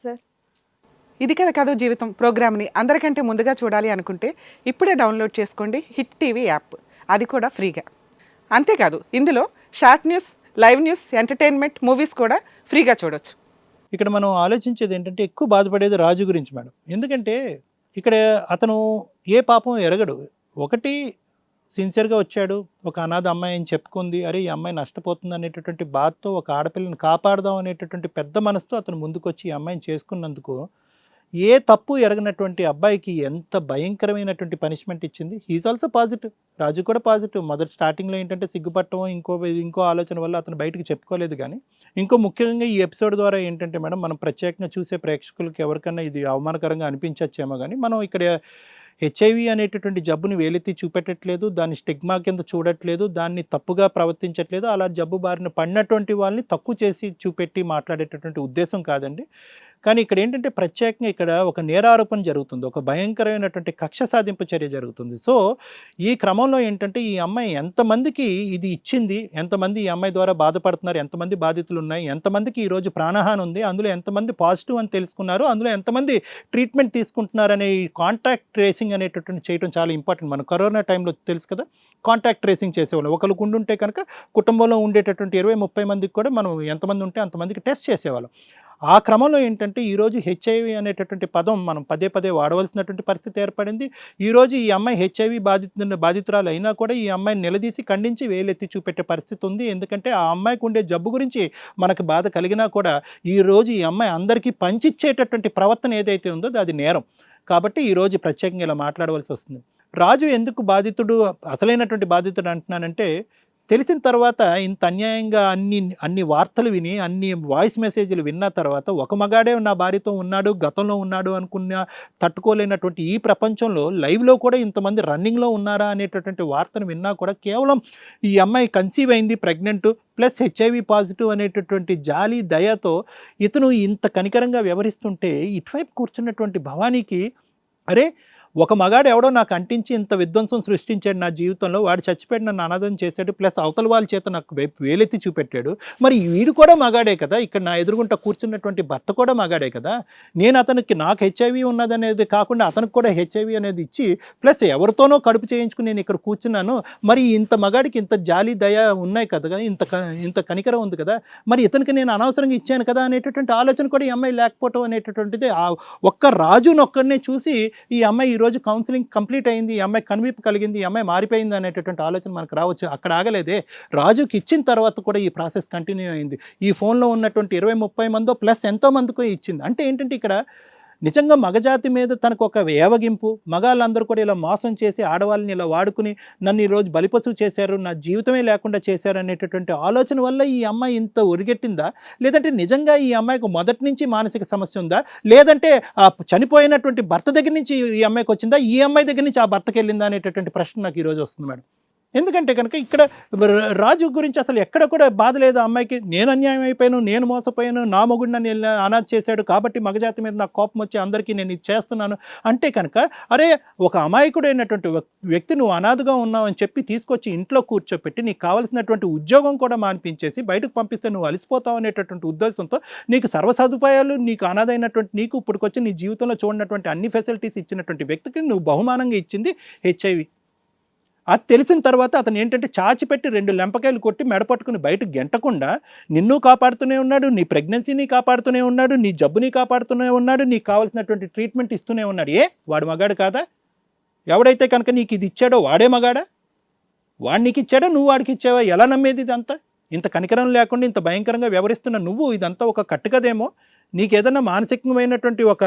Sir. ఇది కథ కాదు జీవితం ప్రోగ్రామ్ని అందరికంటే ముందుగా చూడాలి అనుకుంటే ఇప్పుడే డౌన్లోడ్ చేసుకోండి హిట్ టీవీ యాప్, అది కూడా ఫ్రీగా. అంతేకాదు ఇందులో short news, live news, entertainment, movies కూడా ఫ్రీగా చూడొచ్చు. ఇక్కడ మనం ఆలోచించేది ఏంటంటే ఎక్కువ బాధపడేది రాజు గురించి మేడం. ఎందుకంటే ఇక్కడ అతను ఏ పాపం ఎరగడు. ఒకటి సిన్సియర్గా వచ్చాడు, ఒక అనాథ అమ్మాయి అని చెప్పుకుంది, అరే ఈ అమ్మాయి నష్టపోతుంది అనేటటువంటి బాధతో ఒక ఆడపిల్లని కాపాడదాం అనేటటువంటి పెద్ద మనసుతో అతను ముందుకొచ్చి ఈ అమ్మాయిని చేసుకున్నందుకు ఏ తప్పు ఎరగనటువంటి అబ్బాయికి ఎంత భయంకరమైనటువంటి పనిష్మెంట్ ఇచ్చింది. హీఈస్ ఆల్సో పాజిటివ్, రాజు కూడా పాజిటివ్. మొదటి స్టార్టింగ్లో ఏంటంటే సిగ్గుపట్టడం, ఇంకో ఆలోచన వల్ల అతను బయటకు చెప్పుకోలేదు. కానీ ఇంకో ముఖ్యంగా ఈ ఎపిసోడ్ ద్వారా ఏంటంటే మేడం, మనం ప్రత్యేకంగా చూసే ప్రేక్షకులకి ఎవరికన్నా ఇది అవమానకరంగా అనిపించచ్చేమో, కానీ మనం ఇక్కడ హెచ్ఐవి అనేటటువంటి జబ్బుని వేలెత్తి చూపెట్టట్లేదు, దాన్ని స్టిగ్మా కింద చూడట్లేదు, దాన్ని తప్పుగా ప్రవర్తించట్లేదు, అలా జబ్బు బారిన పడినటువంటి వాళ్ళని తక్కువ చేసి చూపెట్టి మాట్లాడేటటువంటి ఉద్దేశం కాదండి. కానీ ఇక్కడ ఏంటంటే ప్రత్యేకంగా ఇక్కడ ఒక నేరారోపణ జరుగుతుంది, ఒక భయంకరమైనటువంటి కక్ష సాధింపు చర్య జరుగుతుంది. సో ఈ క్రమంలో ఏంటంటే ఈ అమ్మాయి ఎంతమందికి ఇది ఇచ్చింది, ఎంతమంది ఈ అమ్మాయి ద్వారా బాధపడుతున్నారు, ఎంతమంది బాధితులు ఉన్నాయి, ఎంతమందికి ఈరోజు ప్రాణహాని ఉంది, అందులో ఎంతమంది పాజిటివ్ అని తెలుసుకున్నారు, అందులో ఎంతమంది ట్రీట్మెంట్ తీసుకుంటున్నారు అనే ఈ కాంటాక్ట్ ట్రేసింగ్ అనేటటువంటి చేయడం చాలా ఇంపార్టెంట్. మనం కరోనా టైంలో తెలుసు కదా, కాంటాక్ట్ ట్రేసింగ్ చేసేవాళ్ళం. ఒకరికి ఉండుంటే కనుక కుటుంబంలో ఉండేటటువంటి 20-30 మందికి కూడా మనం ఎంతమంది ఉంటే అంతమందికి టెస్ట్ చేసేవాళ్ళం. ఆ క్రమంలో ఏంటంటే ఈరోజు హెచ్ఐవి అనేటటువంటి పదం మనం పదే పదే వాడవలసినటువంటి పరిస్థితి ఏర్పడింది. ఈరోజు ఈ అమ్మాయి హెచ్ఐవి బాధితురాలు అయినా కూడా ఈ అమ్మాయిని నిలదీసి ఖండించి వేలెత్తి చూపెట్టే పరిస్థితి ఉంది. ఎందుకంటే ఆ అమ్మాయికి ఉండే జబ్బు గురించి మనకు బాధ కలిగినా కూడా ఈరోజు ఈ అమ్మాయి అందరికీ పంచిచ్చేటటువంటి ప్రవర్తన ఏదైతే ఉందో అది నేరం. కాబట్టి ఈరోజు ప్రత్యేకంగా ఇలా మాట్లాడవలసి వస్తుంది. రాజు ఎందుకు బాధితుడు, అసలైనటువంటి బాధితుడు అంటున్నానంటే, తెలిసిన తర్వాత ఇంత అన్యాయంగా అన్ని వార్తలు విని, అన్ని వాయిస్ మెసేజ్లు విన్న తర్వాత ఒక మగాడే నా భార్యతో ఉన్నాడు, గతంలో ఉన్నాడు అనుకున్న తట్టుకోలేనటువంటి ఈ ప్రపంచంలో లైవ్లో కూడా ఇంతమంది రన్నింగ్లో ఉన్నారా అనేటటువంటి వార్తను విన్నా కూడా కేవలం ఈ అమ్మాయి కన్సీవ్ అయింది, ప్రెగ్నెంట్ ప్లస్ హెచ్ఐవి పాజిటివ్ అనేటటువంటి జాలి దయతో ఇతను ఇంత కనికరంగా వ్యవహరిస్తుంటే ఇటువైపు కూర్చున్నటువంటి భవానీకి, అరే ఒక మగాడు ఎవడో నాకు అంటించి ఇంత విధ్వంసం సృష్టించాడు నా జీవితంలో, వాడు చచ్చిపోయాడు, నన్ను అనాథం చేశాడు, ప్లస్ అవతల వాళ్ళ చేత నాకు వేలెత్తి చూపెట్టాడు, మరి వీడు కూడా మగాడే కదా, ఇక్కడ నా ఎదురుగుంట కూర్చున్నటువంటి భర్త కూడా మగాడే కదా, నేను అతనికి నాకు హెచ్ఐవి ఉన్నదనేది కాకుండా అతనికి కూడా హెచ్ఐవి అనేది ఇచ్చి ప్లస్ ఎవరితోనో కడుపు చేయించుకుని నేను ఇక్కడ కూర్చున్నాను, మరి ఇంత మగాడికి ఇంత జాలి దయ ఉన్నాయి కదా, ఇంత కనికరం ఉంది కదా, మరి ఇతనికి నేను అనవసరంగా ఇచ్చాను కదా అనేటటువంటి ఆలోచన కూడా ఈ అమ్మాయి లేకపోవడం అనేటటువంటిది ఒక్క రాజునొక్కడనే చూసి ఈ అమ్మాయి రోజు కౌన్సిలింగ్ కంప్లీట్ అయింది, ఈ అమ్మాయి కనువిప్పు కలిగింది, ఈ అమ్మాయి మారిపోయింది అనేటటువంటి ఆలోచన మనకు రావచ్చు. అక్కడ ఆగలేదే, రాజుకి ఇచ్చిన తర్వాత కూడా ఈ ప్రాసెస్ కంటిన్యూ అయింది. ఈ ఫోన్లో ఉన్నటువంటి 20-30 మందో ప్లస్ ఎంతో మందికో ఇచ్చింది. అంటే ఏంటంటే ఇక్కడ నిజంగా మగజాతి మీద తనకు ఒక ఏవగింపు, మగాళ్ళందరూ కూడా ఇలా మోసం చేసి ఆడవాళ్ళని ఇలా వాడుకుని నన్ను ఈరోజు బలిపశువు చేశారు, నా జీవితమే లేకుండా చేశారు అనేటటువంటి ఆలోచన వల్ల ఈ అమ్మాయి ఇంత ఉరిగెట్టిందా, లేదంటే నిజంగా ఈ అమ్మాయికి మొదటి నుంచి మానసిక సమస్య ఉందా, లేదంటే ఆ చనిపోయినటువంటి భర్త దగ్గర నుంచి ఈ అమ్మాయికి వచ్చిందా, ఈ అమ్మాయి దగ్గర నుంచి ఆ భర్తకి వెళ్ళిందా అనేటటువంటి ప్రశ్న నాకు ఈరోజు వస్తుంది మేడం. ఎందుకంటే కనుక ఇక్కడ రాజు గురించి అసలు ఎక్కడ కూడా బాధ లేదు అమ్మాయికి. నేను అన్యాయం అయిపోయాను, నేను మోసపోయాను, నా మొగుడు నన్ను అనాథ చేశాడు కాబట్టి మగజాతి మీద నాకు కోపం వచ్చి అందరికీ నేను ఇది చేస్తున్నాను అంటే కనుక, అరే ఒక అమాయకుడైనటువంటి వ్యక్తి నువ్వు అనాథగా ఉన్నావు అని చెప్పి తీసుకొచ్చి ఇంట్లో కూర్చోపెట్టి నీకు కావాల్సినటువంటి ఉద్యోగం కూడా మానిపించేసి బయటకు పంపిస్తే నువ్వు అలసిపోతావు అనేటటువంటి ఉద్దేశంతో నీకు సర్వ సదుపాయాలు, నీకు అనాథైనటువంటి నీకు ఇప్పటికొచ్చి నీ జీవితంలో చూడనటువంటి అన్ని ఫెసిలిటీస్ ఇచ్చినటువంటి వ్యక్తికి నువ్వు బహుమానంగా ఇచ్చింది హెచ్ఐవి. అది తెలిసిన తర్వాత అతను ఏంటంటే చాచిపెట్టి 2 లెంపకాయలు కొట్టి మెడపట్టుకుని బయటకు గెంటకుండా నిన్ను కాపాడుతూనే ఉన్నాడు, నీ ప్రెగ్నెన్సీని కాపాడుతూనే ఉన్నాడు, నీ జబ్బుని కాపాడుతూనే ఉన్నాడు, నీకు కావాల్సినటువంటి ట్రీట్మెంట్ ఇస్తూనే ఉన్నాడు. వాడు మగాడు కాదా? ఎవడైతే కనుక నీకు ఇది ఇచ్చాడో వాడే మగాడా? వాడు నీకు ఇచ్చాడో నువ్వు వాడికి ఇచ్చావా? ఎలా నమ్మేది ఇదంతా? ఇంత కనికరం లేకుండా ఇంత భయంకరంగా వ్యవహరిస్తున్న నువ్వు ఇదంతా ఒక కట్టుకదేమో, నీకేదన్నా మానసికమైనటువంటి ఒక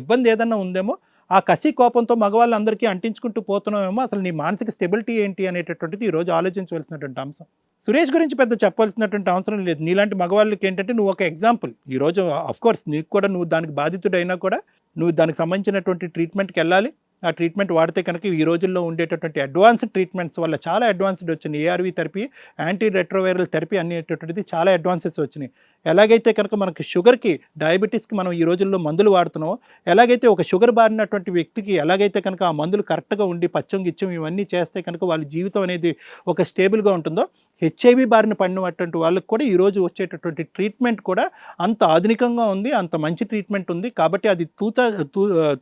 ఇబ్బంది ఏదన్నా ఉందేమో, ఆ కసి కోపంతో మగవాళ్ళందరికీ అంటించుకుంటూ పోతున్నామేమో, అసలు నీ మానసిక స్టెబిలిటీ ఏంటి అనేటటువంటిది ఈరోజు ఆలోచించవలసినటువంటి అంశం. సురేష్ గురించి పెద్ద చెప్పాల్సినటువంటి అవసరం లేదు. నీలాంటి మగవాళ్ళకి ఏంటంటే నువ్వు ఒక ఎగ్జాంపుల్. ఈరోజు అఫ్కోర్స్ నీకు కూడా నువ్వు దానికి బాధితుడైనా కూడా నువ్వు దానికి సంబంధించినటువంటి ట్రీట్మెంట్కి వెళ్ళాలి. ఆ ట్రీట్మెంట్ వాడితే కనుక ఈ రోజుల్లో ఉండేటటువంటి అడ్వాన్స్డ్ ట్రీట్మెంట్స్ వల్ల చాలా అడ్వాన్స్డ్ వచ్చినాయి. ARV therapy, anti retroviral therapy అనేటటువంటిది చాలా అడ్వాన్సెస్ వచ్చినాయి. ఎలాగైతే కనుక మనకి షుగర్కి, డయాబెటీస్కి మనం ఈ రోజుల్లో మందులు వాడుతున్నామో, ఎలాగైతే ఒక షుగర్ బారినటువంటి వ్యక్తికి ఎలాగైతే కనుక ఆ మందులు కరెక్ట్గా ఉండి పచ్చం గిచ్చం ఇవన్నీ చేస్తే కనుక వాళ్ళ జీవితం అనేది ఒక స్టేబుల్గా ఉంటుందో, హెచ్ఐవి బారిన పడినటువంటి వాళ్ళకి కూడా ఈరోజు వచ్చేటటువంటి ట్రీట్మెంట్ కూడా అంత ఆధునికంగా ఉంది, అంత మంచి ట్రీట్మెంట్ ఉంది. కాబట్టి అది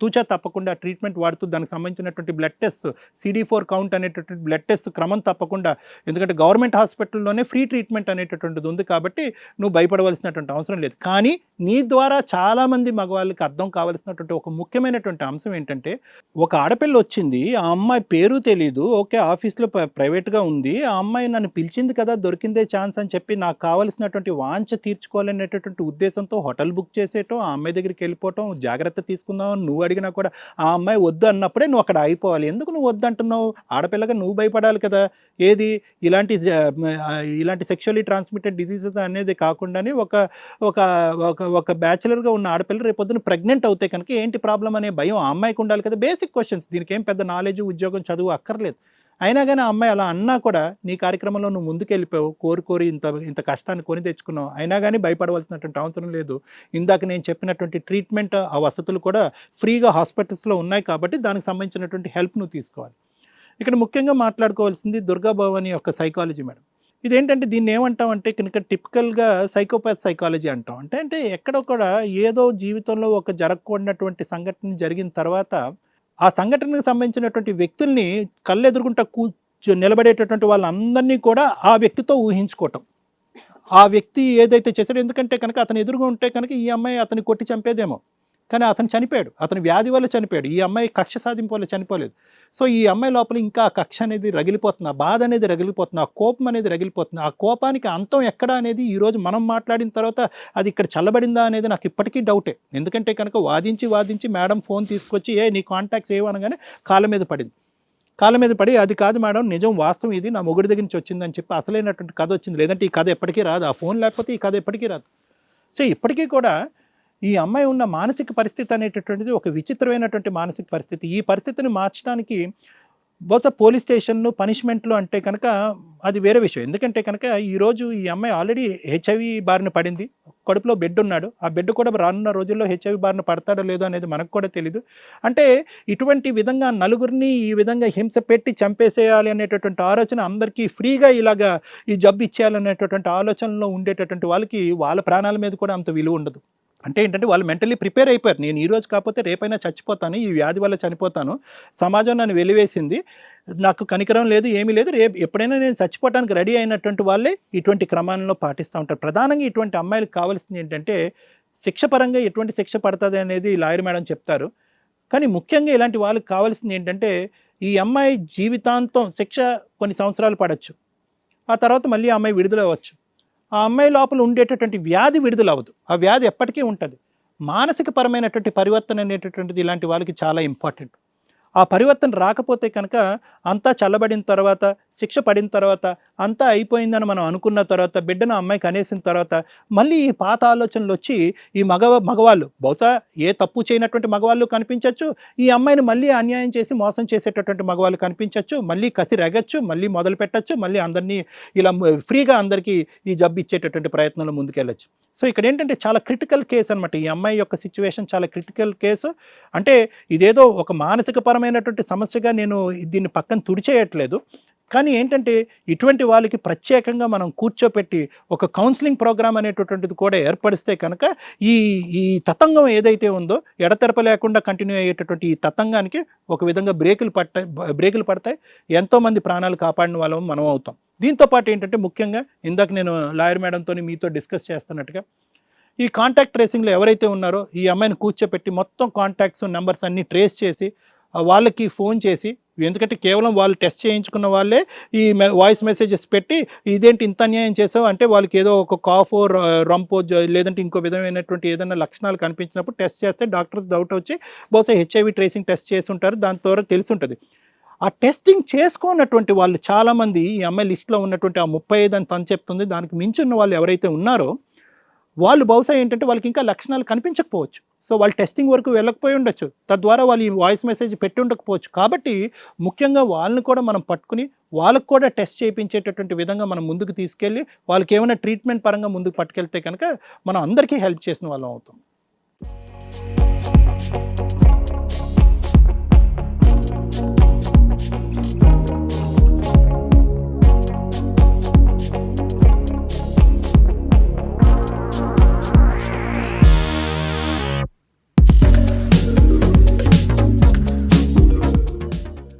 తూచా తప్పకుండా ట్రీట్మెంట్ వాడుతూ దానికి సంబంధించినటువంటి బ్లడ్ టెస్ట్, CD4 కౌంట్ అనేటటువంటి బ్లడ్ టెస్ట్ క్రమం తప్పకుండా, ఎందుకంటే గవర్నమెంట్ హాస్పిటల్లోనే ఫ్రీ ట్రీట్మెంట్ అనేటటువంటిది ఉంది కాబట్టి నువ్వు భయపడవలసినటువంటి అవసరం లేదు. కానీ నీ ద్వారా చాలామంది మగవాళ్ళకి అర్థం కావాల్సినటువంటి ఒక ముఖ్యమైనటువంటి అంశం ఏంటంటే, ఒక ఆడపిల్ల వచ్చింది, ఆ అమ్మాయి పేరు తెలీదు, ఓకే ఆఫీస్లో ప్రైవేట్గా ఉంది, ఆ అమ్మాయి నన్ను పిలిచింది కదా, దొరికిందే ఛాన్స్ అని చెప్పి నాకు కావాల్సినటువంటి వాంఛ తీర్చుకోవాలనేటటువంటి ఉద్దేశంతో హోటల్ బుక్ చేసేయటం, ఆ అమ్మాయి దగ్గరికి వెళ్ళిపోవటం, జాగ్రత్త తీసుకుందాం నువ్వు అడిగినా కూడా ఆ అమ్మాయి వద్దు అన్నప్పుడే నువ్వు అక్కడ అయిపోవాలి. ఎందుకు నువ్వు వద్దు అంటున్నావు? ఆడపిల్లగా నువ్వు భయపడాలి కదా. ఏది ఇలాంటి సెక్షువల్లీ ట్రాన్స్మిటెడ్ డిసీజెస్ అనేది కాకుండానే ఒక ఒక ఒక ఒక బ్యాచులర్గా ఉన్న ఆడపిల్ల రేపొద్దున ప్రెగ్నెంట్ అవుతే కనుక ఏంటి ప్రాబ్లం అనే భయం ఆ అమ్మాయికి ఉండాలి కదా. బేసిక్ క్వశ్చన్స్, దీనికి ఏం పెద్ద నాలెడ్జ్, ఉద్యోగం, చదువు అక్కర్లేదు. అయినా కానీ ఆ అమ్మాయి అలా అన్నా కూడా నీ కార్యక్రమంలో నువ్వు ముందుకెళ్ళిపోయావు, కోరి ఇంత కష్టాన్ని కొని తెచ్చుకున్నావు, అయినా కానీ భయపడవలసినటువంటి అవసరం లేదు. ఇందాక నేను చెప్పినటువంటి ట్రీట్మెంట్, ఆ వసతులు కూడా ఫ్రీగా హాస్పిటల్స్లో ఉన్నాయి కాబట్టి దానికి సంబంధించినటువంటి హెల్ప్ నువ్వు తీసుకోవాలి. ఇక్కడ ముఖ్యంగా మాట్లాడుకోవాల్సింది దుర్గా భవాని యొక్క సైకాలజీ మేడం. ఇదేంటంటే దీన్ని ఏమంటాం అంటే కనుక టిపికల్గా సైకోపాత్ సైకాలజీ అంటాం. అంటే ఎక్కడో కూడా ఏదో జీవితంలో ఒక జరగకూడనటువంటి సంఘటన జరిగిన తర్వాత ఆ సంఘటనకు సంబంధించినటువంటి వ్యక్తుల్ని కళ్ళెదురుగుంటా నిలబడేటటువంటి వాళ్ళందరినీ కూడా ఆ వ్యక్తితో ఊహించుకోవటం. ఆ వ్యక్తి ఏదైతే చేశాడో, ఎందుకంటే కనుక అతను ఎదురుగా ఉంటే కనుక ఈ అమ్మాయి అతన్ని కొట్టి చంపేదేమో, కానీ అతను చనిపోయాడు, అతని వ్యాధి వల్ల చనిపోయాడు, ఈ అమ్మాయి కక్ష సాధింపు వల్ల చనిపోలేదు. సో ఈ అమ్మాయి లోపల ఇంకా ఆ కక్ష అనేది రగిలిపోతుంది, ఆ బాధ అనేది రగిలిపోతుంది, ఆ కోపం అనేది రగిలిపోతుంది. ఆ కోపానికి అంతం ఎక్కడ అనేది ఈరోజు మనం మాట్లాడిన తర్వాత అది ఇక్కడ చల్లబడిందా అనేది నాకు ఇప్పటికీ డౌటే. ఎందుకంటే కనుక వాదించి మేడం ఫోన్ తీసుకొచ్చి నీ కాంటాక్ట్స్ ఏమనగానే కాళ్ళ మీద పడి అది కాదు మేడం, నిజం వాస్తవం ఇది, నా మొగుడి దగ్గర నుంచి వచ్చిందని చెప్పి అసలైనటువంటి కథ వచ్చింది. లేదంటే ఈ కథ ఎప్పటికీ రాదు, ఆ ఫోన్ లేకపోతే ఈ కథ ఎప్పటికీ రాదు. సో ఇప్పటికీ కూడా ఈ అమ్మాయి ఉన్న మానసిక పరిస్థితి అనేటటువంటిది ఒక విచిత్రమైనటువంటి మానసిక పరిస్థితి. ఈ పరిస్థితిని మార్చడానికి బహుశా పోలీస్ స్టేషన్లు, పనిష్మెంట్లు అంటే కనుక అది వేరే విషయం. ఎందుకంటే కనుక ఈరోజు ఈ అమ్మాయి ఆల్రెడీ హెచ్ఐవి బారిన పడింది, కడుపులో బెడ్ ఉన్నాడు, ఆ బెడ్ కూడా రానున్న రోజుల్లో హెచ్ఐవి బారిన పడతాడో లేదో అనేది మనకు కూడా తెలీదు. అంటే ఇటువంటి విధంగా నలుగురిని ఈ విధంగా హింస పెట్టి చంపేసేయాలి అనేటటువంటి ఆలోచన, అందరికీ ఫ్రీగా ఇలాగా ఈ జబ్బు ఇచ్చేయాలనేటటువంటి ఆలోచనలో ఉండేటటువంటి వాళ్ళకి వాళ్ళ ప్రాణాల మీద కూడా అంత విలువ ఉండదు. అంటే ఏంటంటే వాళ్ళు మెంటలీ ప్రిపేర్ అయిపోయారు, నేను ఈరోజు కాకపోతే రేపైనా చచ్చిపోతాను, ఈ వ్యాధి వల్ల చనిపోతాను, సమాజం నన్ను వెలివేసింది, నాకు కనికరం లేదు, ఏమీ లేదు, రేపు ఎప్పుడైనా నేను చచ్చిపోవడానికి రెడీ అయినటువంటి వాళ్ళే ఇటువంటి క్రమాల్లో పాటిస్తూ ఉంటారు. ప్రధానంగా ఇటువంటి అమ్మాయిలకు కావాల్సింది ఏంటంటే శిక్షపరంగా ఎటువంటి శిక్ష పడుతుంది అనేది లాయర్ మేడం చెప్తారు. కానీ ముఖ్యంగా ఇలాంటి వాళ్ళకి కావాల్సింది ఏంటంటే ఈ అమ్మాయి జీవితాంతం శిక్ష కొన్ని సంవత్సరాలు పడవచ్చు, ఆ తర్వాత మళ్ళీ ఆ అమ్మాయి విడుదల అవ్వచ్చు. ఆ అమ్మాయి లోపల ఉండేటటువంటి వ్యాధి విడుదల అవ్వదు, ఆ వ్యాధి ఎప్పటికీ ఉంటుంది. మానసిక పరమైనటువంటి పరివర్తన అనేటటువంటిది ఇలాంటి వాళ్ళకి చాలా ఇంపార్టెంట్. ఆ పరివర్తన రాకపోతే కనుక అంతా చల్లబడిన తర్వాత, శిక్ష పడిన తర్వాత, అంతా అయిపోయిందని మనం అనుకున్న తర్వాత, బిడ్డను అమ్మాయికి అనేసిన తర్వాత మళ్ళీ ఈ పాత ఆలోచనలు వచ్చి ఈ మగవాళ్ళు బహుశా ఏ తప్పు చేయనటువంటి మగవాళ్ళు కనిపించవచ్చు, ఈ అమ్మాయిని మళ్ళీ అన్యాయం చేసి మోసం చేసేటటువంటి మగవాళ్ళు కనిపించవచ్చు, మళ్ళీ కసి రెగచ్చు, మళ్ళీ మొదలు పెట్టచ్చు, మళ్ళీ అందరినీ ఇలా ఫ్రీగా అందరికీ ఈ జబ్బు ఇచ్చేటటువంటి ప్రయత్నంలో ముందుకెళ్ళచ్చు. సో ఇక్కడ ఏంటంటే చాలా క్రిటికల్ కేసు అనమాట. ఈ అమ్మాయి యొక్క సిచ్యువేషన్ చాలా క్రిటికల్ కేసు. అంటే ఇదేదో ఒక మానసిక పరమైనటువంటి సమస్యగా నేను దీన్ని పక్కన తుడిచేయట్లేదు. కానీ ఏంటంటే ఇటువంటి వాళ్ళకి ప్రత్యేకంగా మనం కూర్చోపెట్టి ఒక కౌన్సిలింగ్ ప్రోగ్రామ్ అనేటటువంటిది కూడా ఏర్పడిస్తే కనుక ఈ తతంగం ఏదైతే ఉందో ఎడతెరప లేకుండా కంటిన్యూ అయ్యేటటువంటి ఈ తతంగానికి ఒక విధంగా బ్రేకులు పడతాయి, ఎంతోమంది ప్రాణాలు కాపాడిన వాళ్ళం మనం అవుతాం. దీంతోపాటు ఏంటంటే ముఖ్యంగా ఇందాక నేను లాయర్ మేడంతో మీతో డిస్కస్ చేస్తున్నట్టుగా ఈ కాంటాక్ట్ ట్రేసింగ్లో ఎవరైతే ఉన్నారో ఈ అమ్మాయిని కూర్చోపెట్టి మొత్తం కాంటాక్ట్స్, నెంబర్స్ అన్నీ ట్రేస్ చేసి వాళ్ళకి ఫోన్ చేసి, ఎందుకంటే కేవలం వాళ్ళు టెస్ట్ చేయించుకున్న వాళ్ళే ఈ వాయిస్ మెసేజెస్ పెట్టి ఇదేంటి ఇంత అన్యాయం చేసావు అంటే వాళ్ళకి ఏదో ఒక కాఫో, రంపో, లేదంటే ఇంకో విధమైనటువంటి ఏదైనా లక్షణాలు కనిపించినప్పుడు టెస్ట్ చేస్తే డాక్టర్స్ డౌట్ వచ్చి బహుశా హెచ్ఐవి ట్రేసింగ్ టెస్ట్ చేసి ఉంటారు, దాని ద్వారా తెలిసి ఉంటుంది. ఆ టెస్టింగ్ చేసుకున్నటువంటి వాళ్ళు చాలామంది ఈ అమ్మాయి లిస్టులో ఉన్నటువంటి ఆ 35 అని తను చెప్తుంది, దానికి మించి ఉన్న వాళ్ళు ఎవరైతే ఉన్నారో వాళ్ళు బహుశా ఏంటంటే వాళ్ళకి ఇంకా లక్షణాలు కనిపించకపోవచ్చు, సో వాళ్ళు టెస్టింగ్ వరకు వెళ్ళకపోయి ఉండొచ్చు, తద్వారా వాళ్ళు ఈ వాయిస్ మెసేజ్ పెట్టి ఉండకపోవచ్చు. కాబట్టి ముఖ్యంగా వాళ్ళని కూడా మనం పట్టుకుని వాళ్ళకు కూడా టెస్ట్ చేయించేటటువంటి విధంగా మనం ముందుకు తీసుకెళ్ళి వాళ్ళకి ఏమైనా ట్రీట్మెంట్ పరంగా ముందుకు పట్టుకెళ్తే కనుక మనం అందరికీ హెల్ప్ చేసిన వాళ్ళం అవుతాం.